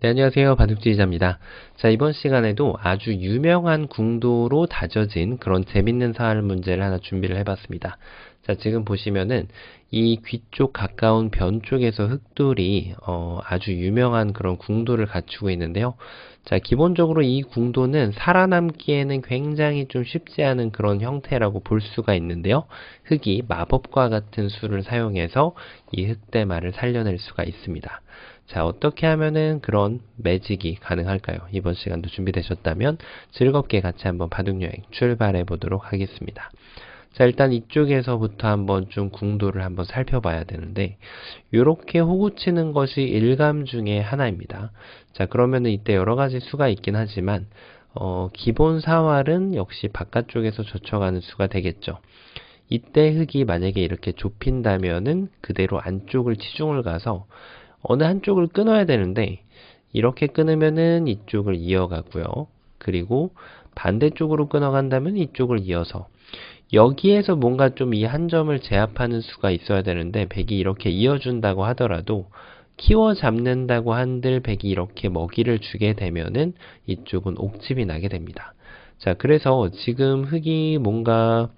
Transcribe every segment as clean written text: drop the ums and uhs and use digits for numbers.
네, 안녕하세요. 바둑지휘자입니다. 자, 이번 시간에도 아주 유명한 궁도로 다져진 그런 재밌는 사활 문제를 하나 준비를 해봤습니다. 자, 지금 보시면은 이 귀 쪽 가까운 변 쪽에서 흑돌이 아주 유명한 그런 궁도를 갖추고 있는데요. 자, 기본적으로 이 궁도는 살아남기에는 굉장히 좀 쉽지 않은 그런 형태라고 볼 수가 있는데요. 흑이 마법과 같은 수를 사용해서 이 흑대마를 살려낼 수가 있습니다. 자, 어떻게 하면은 그런 매직이 가능할까요? 이번 시간도 준비되셨다면 즐겁게 같이 한번 바둑여행 출발해 보도록 하겠습니다. 자, 일단 이쪽에서부터 한번 좀 궁도를 한번 살펴봐야 되는데, 요렇게 호구 치는 것이 일감 중에 하나입니다. 자, 그러면은 이때 여러 가지 수가 있긴 하지만, 기본 사활은 역시 바깥쪽에서 젖혀가는 수가 되겠죠. 이때 흑이 만약에 이렇게 좁힌다면은 그대로 안쪽을 치중을 가서 어느 한쪽을 끊어야 되는데 이렇게 끊으면은 이쪽을 이어가고요. 그리고 반대쪽으로 끊어간다면 이쪽을 이어서 여기에서 뭔가 좀 이 한 점을 제압하는 수가 있어야 되는데 백이 이렇게 이어준다고 하더라도 키워 잡는다고 한들 백이 이렇게 먹이를 주게 되면은 이쪽은 옥집이 나게 됩니다. 자, 그래서 지금 흑이 뭔가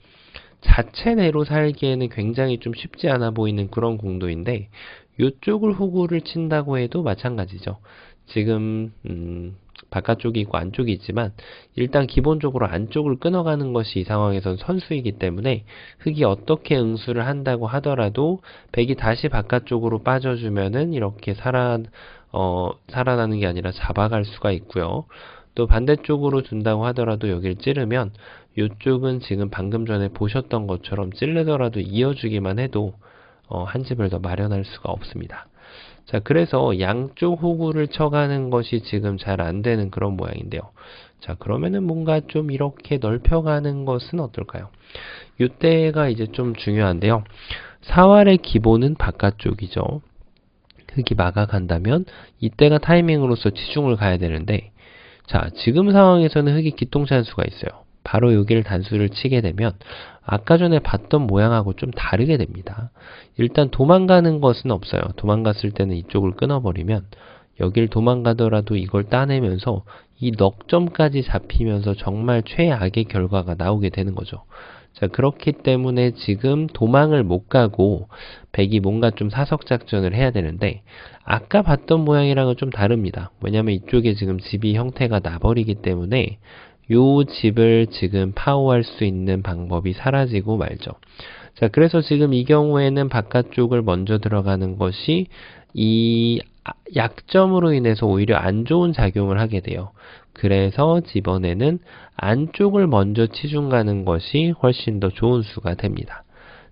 자체내로 살기에는 굉장히 좀 쉽지 않아 보이는 그런 공도인데 이쪽을 호구를 친다고 해도 마찬가지죠. 지금 바깥쪽이 있고 안쪽이 있지만 일단 기본적으로 안쪽을 끊어가는 것이 이 상황에선 선수이기 때문에 흑이 어떻게 응수를 한다고 하더라도 백이 다시 바깥쪽으로 빠져주면은 이렇게 살아나는 게 아니라 잡아갈 수가 있고요. 또 반대쪽으로 둔다고 하더라도 여기를 찌르면 이쪽은 지금 방금 전에 보셨던 것처럼 찌르더라도 이어주기만 해도 한 집을 더 마련할 수가 없습니다. 자, 그래서 양쪽 호구를 쳐가는 것이 지금 잘 안 되는 그런 모양인데요. 자, 그러면은 뭔가 좀 이렇게 넓혀가는 것은 어떨까요? 이때가 이제 좀 중요한데요. 사활의 기본은 바깥쪽이죠. 흑이 막아간다면 이때가 타이밍으로서 치중을 가야 되는데 자, 지금 상황에서는 흑이 기똥찬 수가 있어요. 바로 여기를 단수를 치게 되면 아까 전에 봤던 모양하고 좀 다르게 됩니다. 일단 도망가는 것은 없어요. 도망갔을 때는 이쪽을 끊어버리면 여길 도망가더라도 이걸 따내면서 이 넉점까지 잡히면서 정말 최악의 결과가 나오게 되는 거죠. 자, 그렇기 때문에 지금 도망을 못 가고 백이 뭔가 좀 사석 작전을 해야 되는데 아까 봤던 모양이랑은 좀 다릅니다. 왜냐면 이쪽에 지금 집이 형태가 나버리기 때문에 요 집을 지금 파워할 수 있는 방법이 사라지고 말죠. 자, 그래서 지금 이 경우에는 바깥쪽을 먼저 들어가는 것이 이 약점으로 인해서 오히려 안 좋은 작용을 하게 돼요. 그래서 이번에는 안쪽을 먼저 치중 가는 것이 훨씬 더 좋은 수가 됩니다.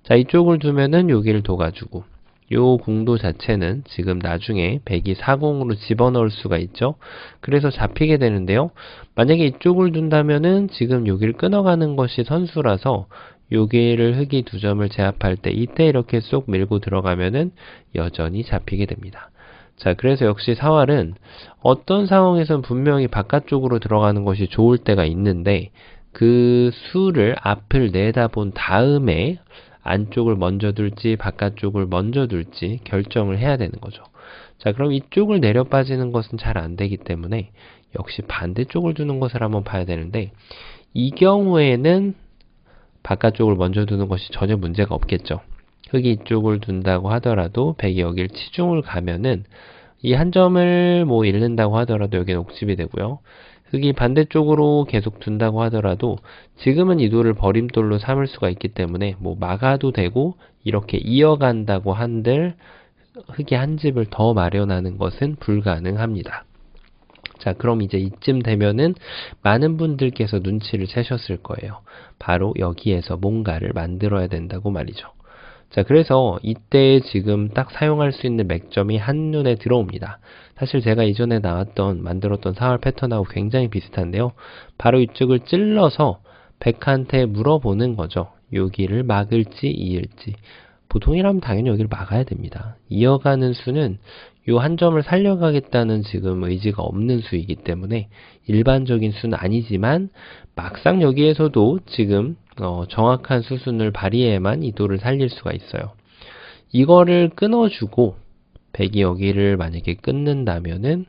자, 이쪽을 두면은 여기를 둬가지고 요 공도 자체는 지금 나중에 백이 40으로 집어넣을 수가 있죠. 그래서 잡히게 되는데요. 만약에 이쪽을 둔다면은 지금 여기를 끊어가는 것이 선수라서 여기를 흑이 두 점을 제압할 때 이때 이렇게 쏙 밀고 들어가면은 여전히 잡히게 됩니다. 자, 그래서 역시 사활은 어떤 상황에선 분명히 바깥쪽으로 들어가는 것이 좋을 때가 있는데 그 수를 앞을 내다본 다음에 안쪽을 먼저 둘지 바깥쪽을 먼저 둘지 결정을 해야 되는 거죠. 자, 그럼 이쪽을 내려 빠지는 것은 잘 안 되기 때문에 역시 반대쪽을 두는 것을 한번 봐야 되는데 이 경우에는 바깥쪽을 먼저 두는 것이 전혀 문제가 없겠죠. 흑이 이쪽을 둔다고 하더라도 백이 여기를 치중을 가면은 이 한 점을 뭐 잃는다고 하더라도 여기는 옥집이 되고요. 흑이 반대쪽으로 계속 둔다고 하더라도 지금은 이 돌을 버림돌로 삼을 수가 있기 때문에 뭐 막아도 되고 이렇게 이어간다고 한들 흑이 한 집을 더 마련하는 것은 불가능합니다. 자, 그럼 이제 이쯤 되면은 많은 분들께서 눈치를 채셨을 거예요. 바로 여기에서 뭔가를 만들어야 된다고 말이죠. 자, 그래서 이때 지금 딱 사용할 수 있는 맥점이 한눈에 들어옵니다. 사실 제가 이전에 만들었던 사활 패턴하고 굉장히 비슷한데요. 바로 이쪽을 찔러서 백한테 물어보는 거죠. 여기를 막을지 이을지. 보통이라면 당연히 여기를 막아야 됩니다. 이어가는 수는 요 한 점을 살려가겠다는 지금 의지가 없는 수이기 때문에 일반적인 수는 아니지만 막상 여기에서도 지금 정확한 수순을 발휘해야만 이 돌을 살릴 수가 있어요. 이거를 끊어주고 백이 여기를 만약에 끊는다면은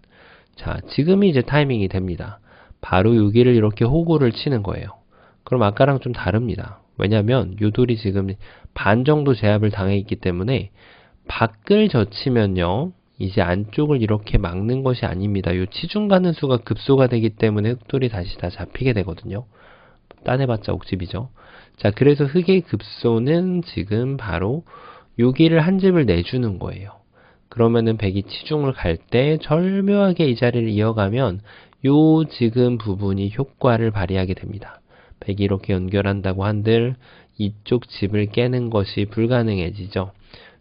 자, 지금이 이제 타이밍이 됩니다. 바로 여기를 이렇게 호구를 치는 거예요. 그럼 아까랑 좀 다릅니다. 왜냐면 요 돌이 지금 반 정도 제압을 당해 있기 때문에 밖을 젖히면요, 이제 안쪽을 이렇게 막는 것이 아닙니다. 요 치중 가는 수가 급소가 되기 때문에 흑돌이 다시 다 잡히게 되거든요. 따내봤자 옥집이죠. 자, 그래서 흑의 급소는 지금 바로 여기를 한 집을 내주는 거예요. 그러면은 백이 치중을 갈 때 절묘하게 이 자리를 이어가면 요 지금 부분이 효과를 발휘하게 됩니다. 백이 이렇게 연결한다고 한들 이쪽 집을 깨는 것이 불가능해지죠.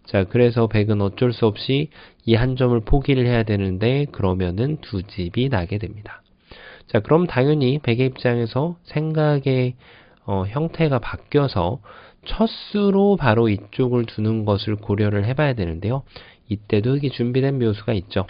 자, 그래서 백은 어쩔 수 없이 이 한 점을 포기를 해야 되는데 그러면은 두 집이 나게 됩니다. 자, 그럼 당연히 백의 입장에서 생각의 형태가 바뀌어서 첫 수로 바로 이쪽을 두는 것을 고려를 해봐야 되는데요. 이때도 흑이 준비된 묘수가 있죠.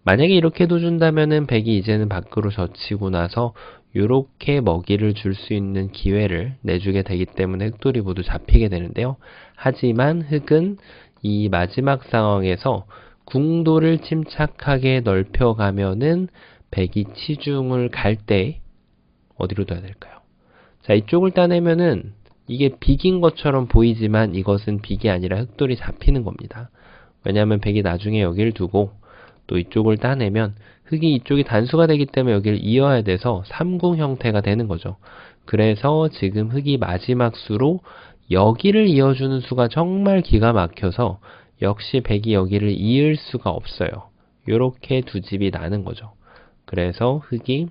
만약에 이렇게 둬준다면은 백이 이제는 밖으로 젖히고 나서 요렇게 먹이를 줄 수 있는 기회를 내주게 되기 때문에 흑돌이 모두 잡히게 되는데요. 하지만 흑은 이 마지막 상황에서 궁도를 침착하게 넓혀가면은 백이 치중을 갈 때 어디로 둬야 될까요? 자, 이쪽을 따내면은 이게 빅인 것처럼 보이지만 이것은 빅이 아니라 흑돌이 잡히는 겁니다. 왜냐하면 백이 나중에 여기를 두고 또 이쪽을 따내면 흑이 이쪽이 단수가 되기 때문에 여기를 이어야 돼서 삼궁 형태가 되는 거죠. 그래서 지금 흑이 마지막 수로 여기를 이어주는 수가 정말 기가 막혀서 역시 백이 여기를 이을 수가 없어요. 요렇게 두 집이 나는 거죠. 그래서 흑이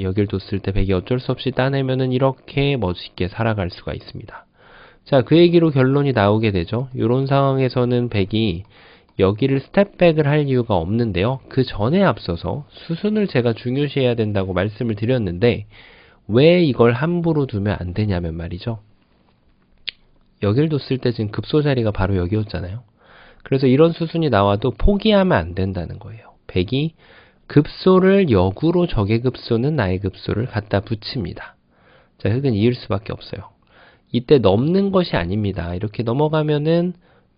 여길 뒀을 때 백이 어쩔 수 없이 따내면은 이렇게 멋있게 살아갈 수가 있습니다. 자, 그 얘기로 결론이 나오게 되죠. 이런 상황에서는 백이 여기를 스텝백을 할 이유가 없는데요. 그 전에 앞서서 수순을 제가 중요시해야 된다고 말씀을 드렸는데 왜 이걸 함부로 두면 안 되냐면 말이죠. 여길 뒀을 때 지금 급소 자리가 바로 여기였잖아요. 그래서 이런 수순이 나와도 포기하면 안 된다는 거예요. 백이 급소를 역으로 적의 급소는 나의 급소를 갖다 붙입니다. 자, 흑은 이을 수밖에 없어요. 이때 넘는 것이 아닙니다. 이렇게 넘어가면은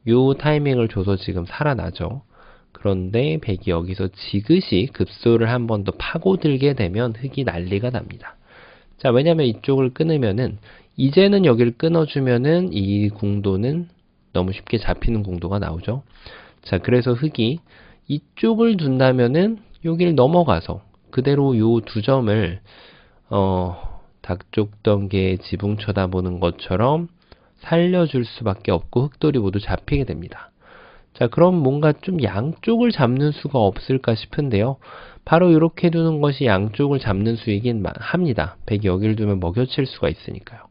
요 타이밍을 줘서 지금 살아나죠. 그런데 백이 여기서 지그시 급소를 한 번 더 파고들게 되면 흑이 난리가 납니다. 자, 왜냐면 이쪽을 끊으면은 이제는 여기를 끊어주면은 이 궁도는 너무 쉽게 잡히는 궁도가 나오죠. 자, 그래서 흑이 이쪽을 둔다면은 여기를 넘어가서 그대로 요 두 점을 닭쪽덩개에 지붕 쳐다보는 것처럼 살려줄 수밖에 없고 흑돌이 모두 잡히게 됩니다. 자, 그럼 뭔가 좀 양쪽을 잡는 수가 없을까 싶은데요. 바로 이렇게 두는 것이 양쪽을 잡는 수이긴 합니다. 백이 여기를 두면 먹여칠 수가 있으니까요.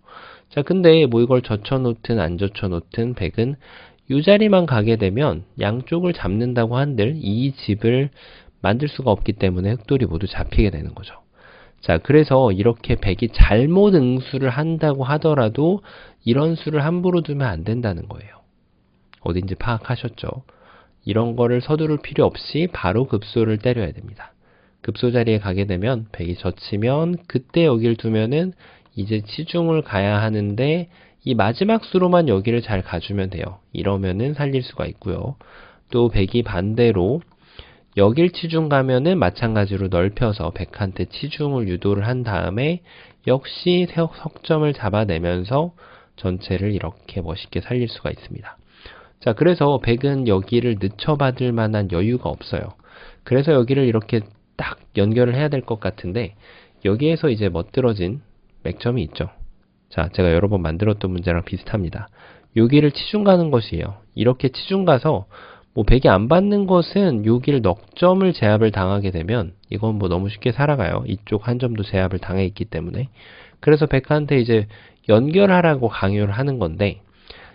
자, 근데 뭐 이걸 젖혀놓든 안 젖혀놓든 백은 이 자리만 가게 되면 양쪽을 잡는다고 한들 이 집을 만들 수가 없기 때문에 흑돌이 모두 잡히게 되는 거죠. 자, 그래서 이렇게 백이 잘못 응수를 한다고 하더라도 이런 수를 함부로 두면 안 된다는 거예요. 어딘지 파악하셨죠? 이런 거를 서두를 필요 없이 바로 급소를 때려야 됩니다. 급소 자리에 가게 되면 백이 젖히면 그때 여기를 두면은 이제 치중을 가야 하는데 이 마지막 수로만 여기를 잘 가주면 돼요. 이러면은 살릴 수가 있고요. 또 백이 반대로 여길 치중 가면은 마찬가지로 넓혀서 백한테 치중을 유도를 한 다음에 역시 석점을 잡아내면서 전체를 이렇게 멋있게 살릴 수가 있습니다. 자, 그래서 백은 여기를 늦춰받을 만한 여유가 없어요. 그래서 여기를 이렇게 딱 연결을 해야 될 것 같은데 여기에서 이제 멋들어진 맥점이 있죠. 자, 제가 여러 번 만들었던 문제랑 비슷합니다. 여기를 치중 가는 것이에요. 이렇게 치중 가서 뭐 백이 안 받는 것은 여기를 넉 점을 제압을 당하게 되면 이건 뭐 너무 쉽게 살아가요. 이쪽 한 점도 제압을 당해 있기 때문에. 그래서 백한테 이제 연결하라고 강요를 하는 건데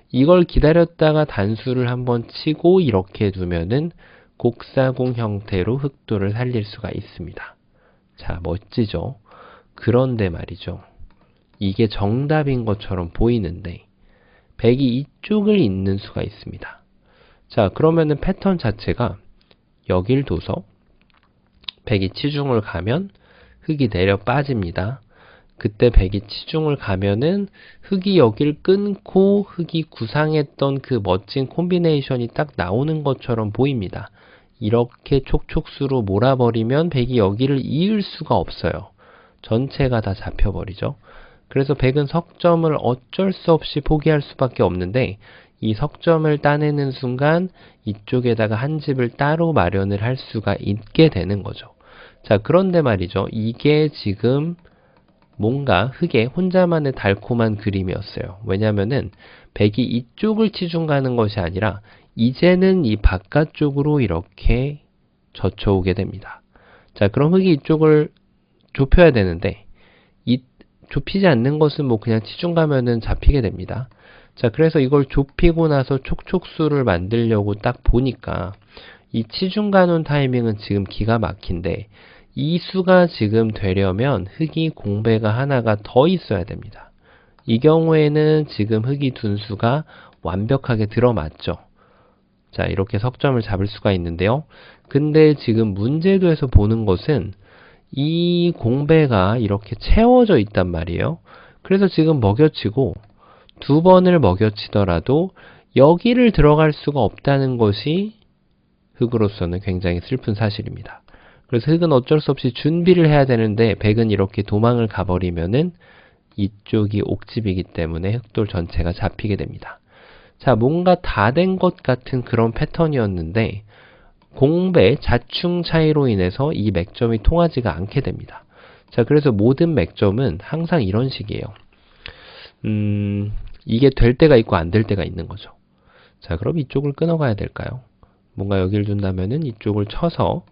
이걸 기다렸다가 단수를 한번 치고 이렇게 두면은 곡사공 형태로 흑돌을 살릴 수가 있습니다. 자, 멋지죠? 그런데 말이죠. 이게 정답인 것처럼 보이는데 백이 이쪽을 잇는 수가 있습니다. 자, 그러면은 패턴 자체가 여길 둬서 백이 치중을 가면 흑이 내려 빠집니다. 그때 백이 치중을 가면은 흑이 여길 끊고 흑이 구상했던 그 멋진 콤비네이션이 딱 나오는 것처럼 보입니다. 이렇게 촉촉수로 몰아버리면 백이 여기를 이을 수가 없어요. 전체가 다 잡혀버리죠. 그래서 백은 석점을 어쩔 수 없이 포기할 수밖에 없는데 이 석점을 따내는 순간 이쪽에다가 한 집을 따로 마련을 할 수가 있게 되는 거죠. 자, 그런데 말이죠. 이게 지금 뭔가 흙의 혼자만의 달콤한 그림이었어요. 왜냐면은 백이 이쪽을 치중 가는 것이 아니라 이제는 이 바깥쪽으로 이렇게 젖혀오게 됩니다. 자, 그럼 흙이 이쪽을 좁혀야 되는데 이 좁히지 않는 것은 뭐 그냥 치중 가면은 잡히게 됩니다. 자, 그래서 이걸 좁히고 나서 촉촉수를 만들려고 딱 보니까 이 치중 가는 타이밍은 지금 기가 막힌데 이 수가 지금 되려면 흙이 공배가 하나가 더 있어야 됩니다. 이 경우에는 지금 흙이 둔 수가 완벽하게 들어맞죠. 자, 이렇게 석점을 잡을 수가 있는데요. 근데 지금 문제도에서 보는 것은 이 공배가 이렇게 채워져 있단 말이에요. 그래서 지금 먹여치고 두 번을 먹여치더라도 여기를 들어갈 수가 없다는 것이 흙으로서는 굉장히 슬픈 사실입니다. 그래서 흙은 어쩔 수 없이 준비를 해야 되는데 백은 이렇게 도망을 가버리면은 이쪽이 옥집이기 때문에 흙돌 전체가 잡히게 됩니다. 자, 뭔가 다 된 것 같은 그런 패턴이었는데 공배, 자충 차이로 인해서 이 맥점이 통하지가 않게 됩니다. 자, 그래서 모든 맥점은 항상 이런 식이에요. 이게 될 때가 있고 안 될 때가 있는 거죠. 자, 그럼 이쪽을 끊어가야 될까요? 뭔가 여기를 둔다면은 이쪽을 쳐서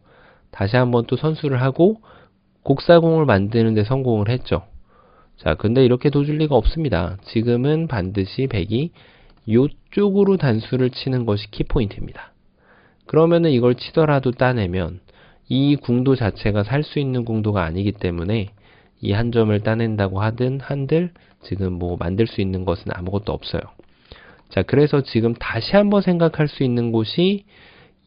다시 한번 또 선수를 하고 곡사공을 만드는 데 성공을 했죠. 자, 근데 이렇게 도줄 리가 없습니다. 지금은 반드시 백이 이쪽으로 단수를 치는 것이 키포인트입니다. 그러면은 이걸 치더라도 따내면 이 궁도 자체가 살 수 있는 궁도가 아니기 때문에 이 한 점을 따낸다고 하든 한들 지금 뭐 만들 수 있는 것은 아무것도 없어요. 자, 그래서 지금 다시 한번 생각할 수 있는 곳이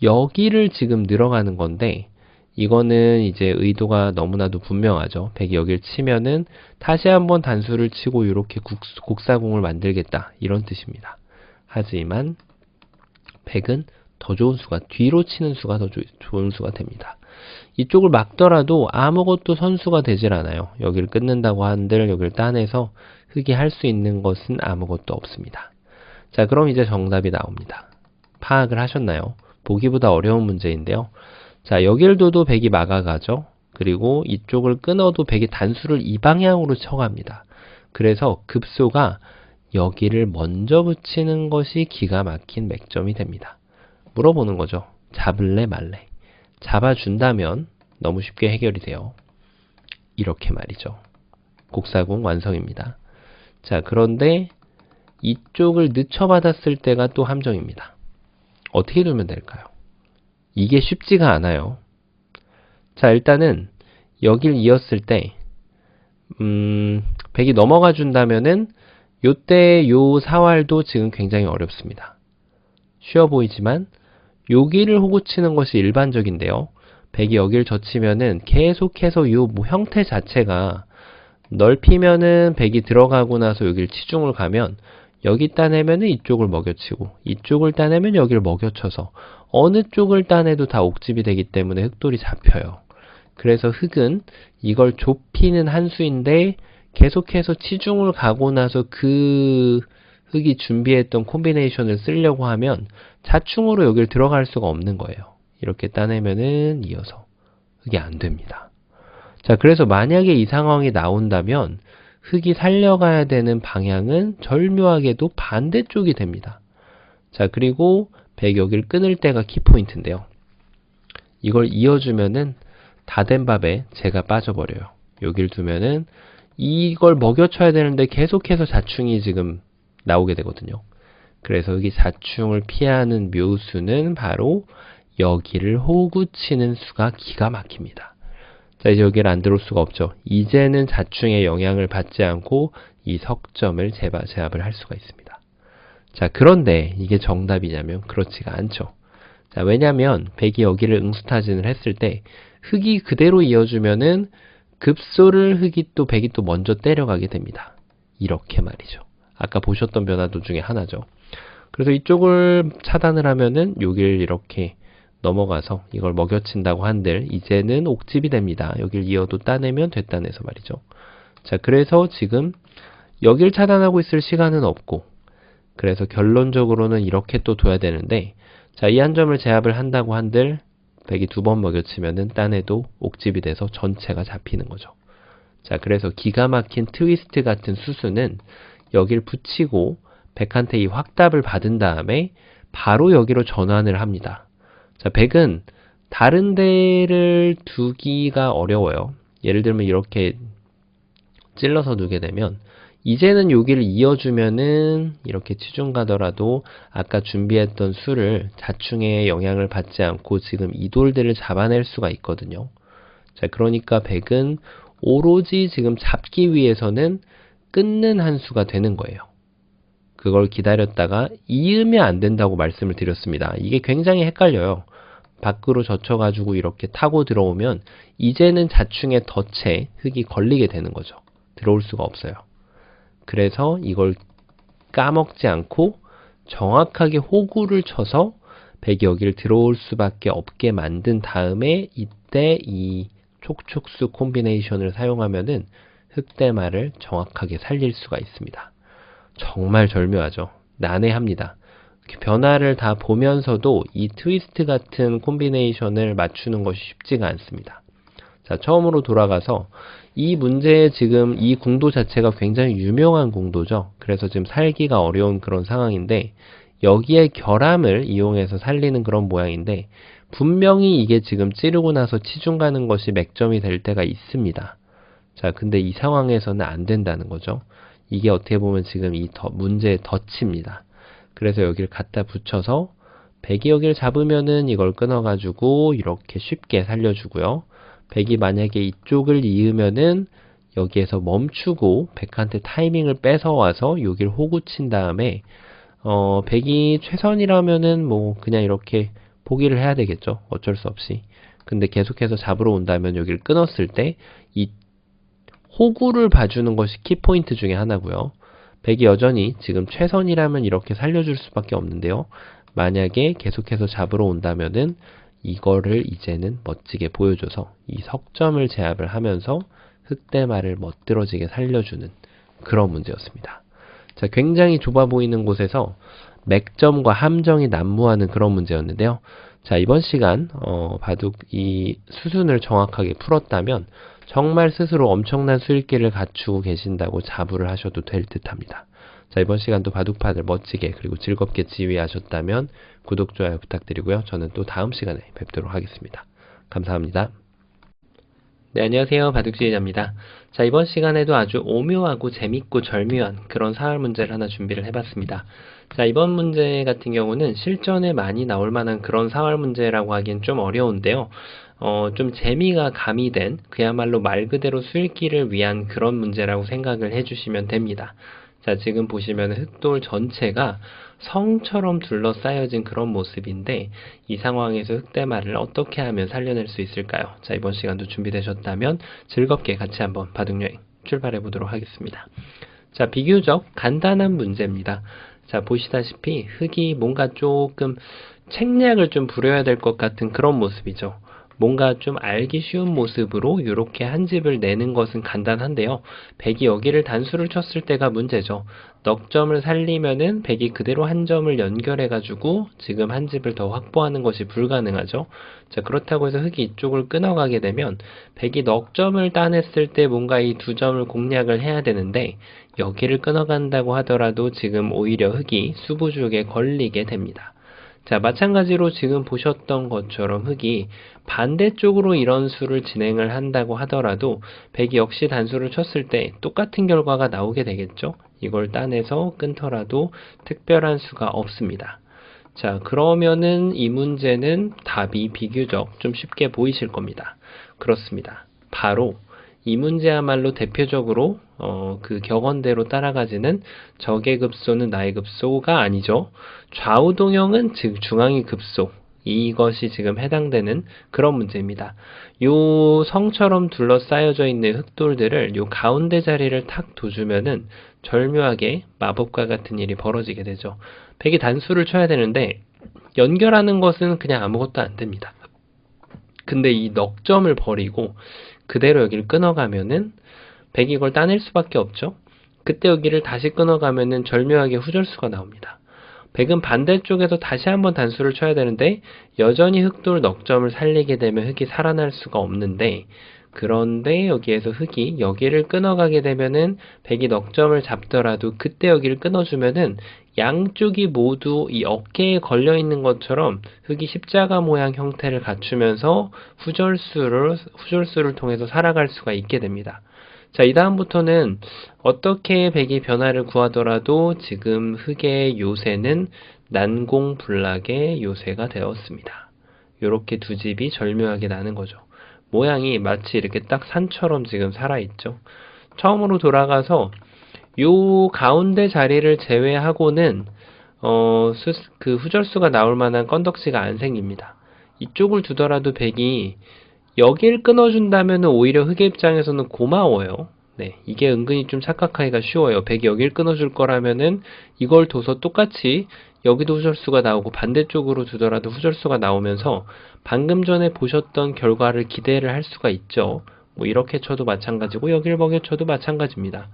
여기를 지금 늘어가는 건데 이거는 이제 의도가 너무나도 분명하죠. 백이 여기를 치면은 다시 한번 단수를 치고 이렇게 곡사공을 만들겠다 이런 뜻입니다. 하지만 백은 더 좋은 수가 뒤로 치는 수가 더 좋은 수가 됩니다. 이쪽을 막더라도 아무것도 선수가 되질 않아요. 여기를 끊는다고 한들 여기를 따내서 흙이 할 수 있는 것은 아무것도 없습니다. 자, 그럼 이제 정답이 나옵니다. 파악을 하셨나요? 보기보다 어려운 문제인데요. 자, 여기를 둬도 백이 막아가죠. 그리고 이쪽을 끊어도 백이 단수를 이 방향으로 쳐갑니다. 그래서 급소가 여기를 먼저 붙이는 것이 기가 막힌 맥점이 됩니다. 물어보는 거죠. 잡을래 말래. 잡아준다면 너무 쉽게 해결이 돼요. 이렇게 말이죠. 곡사공 완성입니다. 자, 그런데 이쪽을 늦춰받았을 때가 또 함정입니다. 어떻게 두면 될까요? 이게 쉽지가 않아요. 자, 일단은 여길 이었을 때 백이 넘어가 준다면은 요때 요 사활도 지금 굉장히 어렵습니다. 쉬워 보이지만 여기를 호구 치는 것이 일반적인데요. 백이 여기를 젖히면은 계속해서 요 형태 자체가 넓히면은 백이 들어가고 나서 여기를 치중을 가면 여기 따내면은 이쪽을 먹여치고 이쪽을 따내면 여기를 먹여쳐서 어느 쪽을 따내도 다 옥집이 되기 때문에 흙돌이 잡혀요. 그래서 흙은 이걸 좁히는 한 수인데 계속해서 치중을 가고 나서 그 흙이 준비했던 콤비네이션을 쓰려고 하면 자충으로 여기를 들어갈 수가 없는 거예요. 이렇게 따내면은 이어서 흙이 안 됩니다. 자, 그래서 만약에 이 상황이 나온다면 흙이 살려가야 되는 방향은 절묘하게도 반대쪽이 됩니다. 자, 그리고 백 여기를 끊을 때가 키포인트인데요. 이걸 이어주면은 다 된 밥에 제가 빠져버려요. 여기를 두면은 이걸 먹여쳐야 되는데 계속해서 자충이 지금 나오게 되거든요. 그래서 여기 자충을 피하는 묘수는 바로 여기를 호구치는 수가 기가 막힙니다. 자, 이제 여기를 안 들어올 수가 없죠. 이제는 자충의 영향을 받지 않고 이 석점을 제압을 할 수가 있습니다. 자, 그런데 이게 정답이냐면 그렇지가 않죠. 자, 왜냐면 백이 여기를 응수타진을 했을 때 흙이 그대로 이어주면은 급소를 흙이 또 백이 또 먼저 때려가게 됩니다. 이렇게 말이죠. 아까 보셨던 변화도 중에 하나죠. 그래서 이쪽을 차단을 하면은 여기를 이렇게 넘어가서 이걸 먹여친다고 한들 이제는 옥집이 됩니다. 여길 이어도 따내면 됐다네서 말이죠. 자, 그래서 지금 여길 차단하고 있을 시간은 없고, 그래서 결론적으로는 이렇게 또 둬야 되는데, 자, 이 한 점을 제압을 한다고 한들 백이 2번 먹여치면은 딴에도 옥집이 돼서 전체가 잡히는 거죠. 자, 그래서 기가 막힌 트위스트 같은 수순은 여길 붙이고 백한테 이 확답을 받은 다음에 바로 여기로 전환을 합니다. 자, 백은 다른 데를 두기가 어려워요. 예를 들면 이렇게 찔러서 두게 되면 이제는 여기를 이어주면은 이렇게 치중 가더라도 아까 준비했던 수를 자충의 영향을 받지 않고 지금 이 돌들을 잡아낼 수가 있거든요. 자, 그러니까 백은 오로지 지금 잡기 위해서는 끊는 한 수가 되는 거예요. 그걸 기다렸다가 이으면 안 된다고 말씀을 드렸습니다. 이게 굉장히 헷갈려요. 밖으로 젖혀가지고 이렇게 타고 들어오면 이제는 자충의 덫에 흙이 걸리게 되는 거죠. 들어올 수가 없어요. 그래서 이걸 까먹지 않고 정확하게 호구를 쳐서 백이 여기를 들어올 수밖에 없게 만든 다음에 이때 이 촉촉수 콤비네이션을 사용하면은 흑대마를 정확하게 살릴 수가 있습니다. 정말 절묘하죠. 난해합니다. 변화를 다 보면서도 이 트위스트 같은 콤비네이션을 맞추는 것이 쉽지가 않습니다. 자, 처음으로 돌아가서 이 문제의 지금 이 궁도 자체가 굉장히 유명한 궁도죠. 그래서 지금 살기가 어려운 그런 상황인데 여기에 결함을 이용해서 살리는 그런 모양인데 분명히 이게 지금 찌르고 나서 치중 가는 것이 맥점이 될 때가 있습니다. 자, 근데 이 상황에서는 안 된다는 거죠. 이게 어떻게 보면 지금 이 문제의 덫입니다. 그래서 여기를 갖다 붙여서 백이 여기를 잡으면은 이걸 끊어가지고 이렇게 쉽게 살려주고요. 백이 만약에 이쪽을 이으면은 여기에서 멈추고 백한테 타이밍을 뺏어와서 여기를 호구 친 다음에 백이 최선이라면은 뭐 그냥 이렇게 포기를 해야 되겠죠. 어쩔 수 없이. 근데 계속해서 잡으러 온다면 여기를 끊었을 때 이 호구를 봐주는 것이 키포인트 중에 하나고요. 백이 여전히 지금 최선이라면 이렇게 살려줄 수밖에 없는데요. 만약에 계속해서 잡으러 온다면은 이거를 이제는 멋지게 보여줘서 이 석점을 제압을 하면서 흑대마를 멋들어지게 살려주는 그런 문제였습니다. 자, 굉장히 좁아 보이는 곳에서 맥점과 함정이 난무하는 그런 문제였는데요. 자, 이번 시간 바둑 이 수순을 정확하게 풀었다면 정말 스스로 엄청난 수익기를 갖추고 계신다고 자부를 하셔도 될 듯합니다. 자, 이번 시간도 바둑판을 멋지게 그리고 즐겁게 지휘하셨다면 구독, 좋아요 부탁드리고요. 저는 또 다음 시간에 뵙도록 하겠습니다. 감사합니다. 네, 안녕하세요. 바둑지휘자입니다. 자, 이번 시간에도 아주 오묘하고 재밌고 절묘한 그런 사활 문제를 하나 준비를 해봤습니다. 자, 이번 문제 같은 경우는 실전에 많이 나올 만한 그런 사활 문제라고 하기엔 좀 어려운데요. 좀 재미가 가미된 그야말로 말 그대로 수읽기를 위한 그런 문제라고 생각을 해주시면 됩니다. 자, 지금 보시면 흑돌 전체가 성처럼 둘러싸여진 그런 모습인데 이 상황에서 흑대마를 어떻게 하면 살려낼 수 있을까요? 자, 이번 시간도 준비되셨다면 즐겁게 같이 한번 바둑여행 출발해 보도록 하겠습니다. 자, 비교적 간단한 문제입니다. 자, 보시다시피 흑이 뭔가 조금 책략을 좀 부려야 될 것 같은 그런 모습이죠. 뭔가 좀 알기 쉬운 모습으로 이렇게 한 집을 내는 것은 간단한데요. 백이 여기를 단수를 쳤을 때가 문제죠. 넉 점을 살리면은 백이 그대로 한 점을 연결해가지고 지금 한 집을 더 확보하는 것이 불가능하죠. 자, 그렇다고 해서 흑이 이쪽을 끊어가게 되면 백이 넉 점을 따냈을 때 뭔가 이 두 점을 공략을 해야 되는데 여기를 끊어간다고 하더라도 지금 오히려 흑이 수부죽에 걸리게 됩니다. 자, 마찬가지로 지금 보셨던 것처럼 흑이 반대쪽으로 이런 수를 진행을 한다고 하더라도 백이 역시 단수를 쳤을 때 똑같은 결과가 나오게 되겠죠. 이걸 따내서 끊더라도 특별한 수가 없습니다. 자, 그러면은 이 문제는 답이 비교적 좀 쉽게 보이실 겁니다. 그렇습니다. 바로 이 문제야말로 대표적으로 그 격언대로 따라가지는 적의 급소는 나의 급소가 아니죠. 좌우동형은 즉 중앙의 급소, 이것이 지금 해당되는 그런 문제입니다. 요 성처럼 둘러싸여져 있는 흑돌들을 요 가운데 자리를 탁 둬주면은 절묘하게 마법과 같은 일이 벌어지게 되죠. 백이 단수를 쳐야 되는데 연결하는 것은 그냥 아무것도 안 됩니다. 근데 이 넉점을 버리고 그대로 여기를 끊어가면은 100이 이걸 따낼 수밖에 없죠. 그때 여기를 다시 끊어가면은 절묘하게 후절수가 나옵니다. 100은 반대쪽에서 다시 한번 단수를 쳐야 되는데 여전히 흑돌 넉점을 살리게 되면 흑이 살아날 수가 없는데, 그런데 여기에서 흑이 여기를 끊어가게 되면은 100이 넉점을 잡더라도 그때 여기를 끊어주면은 양쪽이 모두 이 어깨에 걸려 있는 것처럼 흑이 십자가 모양 형태를 갖추면서 후절수를 통해서 살아갈 수가 있게 됩니다. 자, 이 다음부터는 어떻게 백이 변화를 구하더라도 지금 흑의 요새는 난공불락의 요새가 되었습니다. 이렇게 두 집이 절묘하게 나는 거죠. 모양이 마치 이렇게 딱 산처럼 지금 살아있죠. 처음으로 돌아가서 요 가운데 자리를 제외하고는 그 후절수가 나올 만한 건덕지가 안 생깁니다. 이쪽을 두더라도 백이 여길 끊어준다면 오히려 흑의 입장에서는 고마워요. 네, 이게 은근히 좀 착각하기가 쉬워요. 백이 여길 끊어줄 거라면은 이걸 둬서 똑같이 여기도 후절수가 나오고 반대쪽으로 두더라도 후절수가 나오면서 방금 전에 보셨던 결과를 기대를 할 수가 있죠. 뭐 이렇게 쳐도 마찬가지고 여길 먹여 쳐도 마찬가지입니다.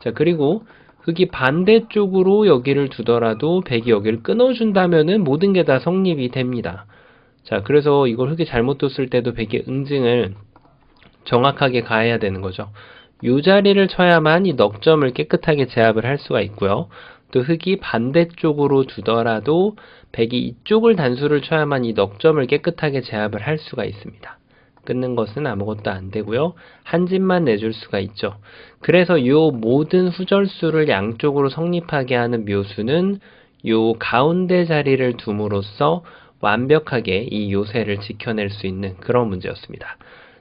자, 그리고 흑이 반대쪽으로 여기를 두더라도 백이 여기를 끊어준다면은 모든 게 다 성립이 됩니다. 자, 그래서 이걸 흑이 잘못 뒀을 때도 백의 응징을 정확하게 가해야 되는 거죠. 이 자리를 쳐야만 이 넉점을 깨끗하게 제압을 할 수가 있고요. 또 흑이 반대쪽으로 두더라도 백이 이쪽을 단수를 쳐야만 이 넉점을 깨끗하게 제압을 할 수가 있습니다. 끊는 것은 아무것도 안 되고요. 한 집만 내줄 수가 있죠. 그래서 이 모든 후절수를 양쪽으로 성립하게 하는 묘수는 이 가운데 자리를 둠으로써 완벽하게 이 요새를 지켜낼 수 있는 그런 문제였습니다.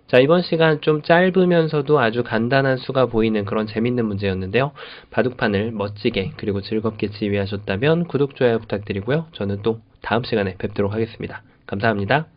자, 이번 시간 좀 짧으면서도 아주 간단한 수가 보이는 그런 재밌는 문제였는데요. 바둑판을 멋지게 그리고 즐겁게 지휘하셨다면 구독, 좋아요 부탁드리고요. 저는 또 다음 시간에 뵙도록 하겠습니다. 감사합니다.